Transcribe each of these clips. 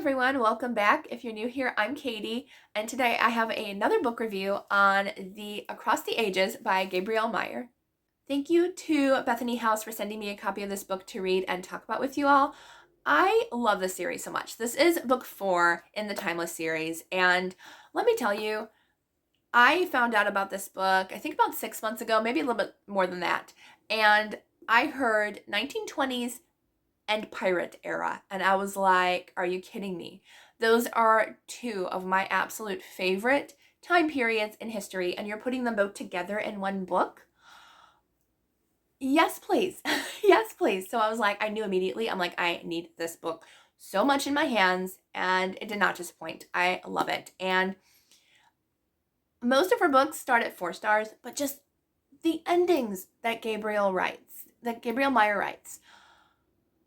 everyone, welcome back. If you're new here, I'm Katie, and today I have another book review on the Across the Ages by Gabrielle Meyer. Thank you to Bethany House for sending me a copy of this book to read and talk about with you all. I love this series so much. This is book 4 in the Timeless series, and let me tell you, I found out about this book, I think about 6 months ago, maybe a little bit more than that, and I heard 1920s and pirate era. And I was like, are you kidding me? Those are two of my absolute favorite time periods in history, and you're putting them both together in one book? Yes, please. Yes, please. So I was like, I knew immediately, I'm like, I need this book so much in my hands, and it did not disappoint. I love it. And most of her books start at 4 stars, but just the endings that Gabrielle Meyer writes,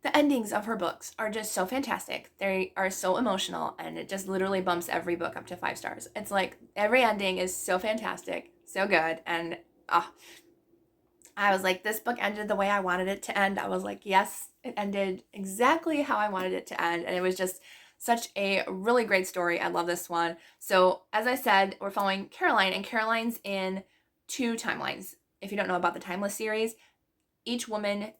the endings of her books are just so fantastic. They are so emotional, and it just literally bumps every book up to 5 stars. It's like every ending is so fantastic, so good, and I was like, this book ended the way I wanted it to end. I was like, yes, it ended exactly how I wanted it to end, and it was just such a really great story. I love this one. So as I said, we're following Caroline, and Caroline's in 2 timelines. If you don't know about the Timeless series, each woman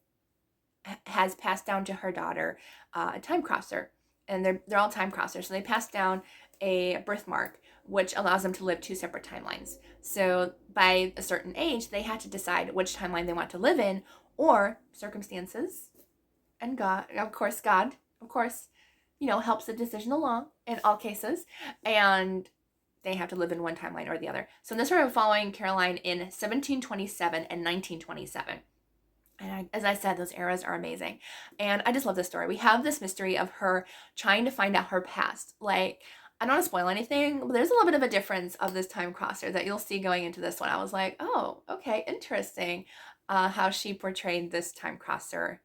has passed down to her daughter a time crosser, and they're all time crossers. So they pass down a birthmark, which allows them to live 2 separate timelines. So by a certain age, they had to decide which timeline they want to live in, or circumstances and God, of course, helps the decision along in all cases, and they have to live in one timeline or the other. So in this we're following Caroline in 1727 and 1927. And as I said, those eras are amazing. And I just love this story. We have this mystery of her trying to find out her past. Like, I don't want to spoil anything, but there's a little bit of a difference of this time crosser that you'll see going into this one. I was like, oh, okay, interesting how she portrayed this time crosser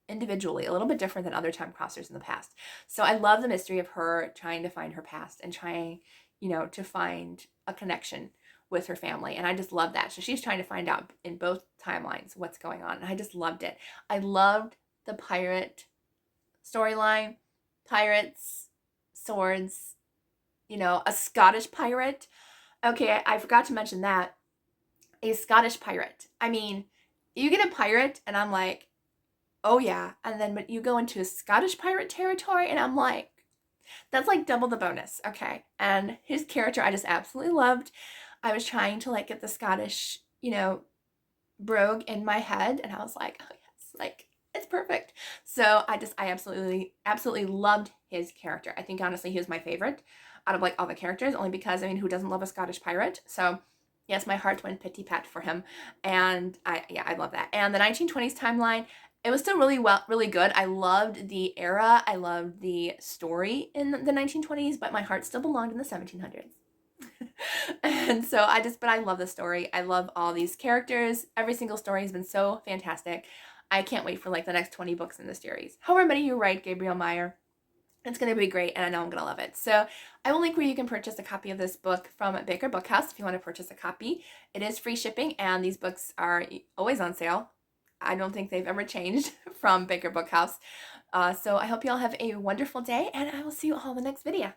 individually, a little bit different than other time crossers in the past. So I love the mystery of her trying to find her past and trying, to find a connection with her family. And I just love that. So she's trying to find out in both timelines what's going on. And I just loved it. I loved the pirate storyline. Pirates, swords, a Scottish pirate. Okay, I forgot to mention that. A Scottish pirate. I mean, you get a pirate and I'm like, oh yeah. And then but you go into Scottish pirate territory and I'm like, that's like double the bonus. Okay. And his character I just absolutely loved. I was trying to like get the Scottish, brogue in my head, and I was like, oh yes, like it's perfect. So I absolutely loved his character. I think honestly he was my favorite out of like all the characters, only because who doesn't love a Scottish pirate? So yes, my heart went pitty pat for him, and I love that. And the 1920s timeline, it was still really good. I loved the era. I loved the story in the 1920s, but my heart still belonged in the 1700s. And so but I love the story. I love all these characters. Every single story has been so fantastic. I can't wait for like the next 20 books in the series. However many you write, Gabrielle Meyer, it's going to be great, and I know I'm going to love it. So I will link where you can purchase a copy of this book from Baker Bookhouse if you want to purchase a copy. It is free shipping, and these books are always on sale. I don't think they've ever changed from Baker Bookhouse. So I hope you all have a wonderful day, and I will see you all in the next video.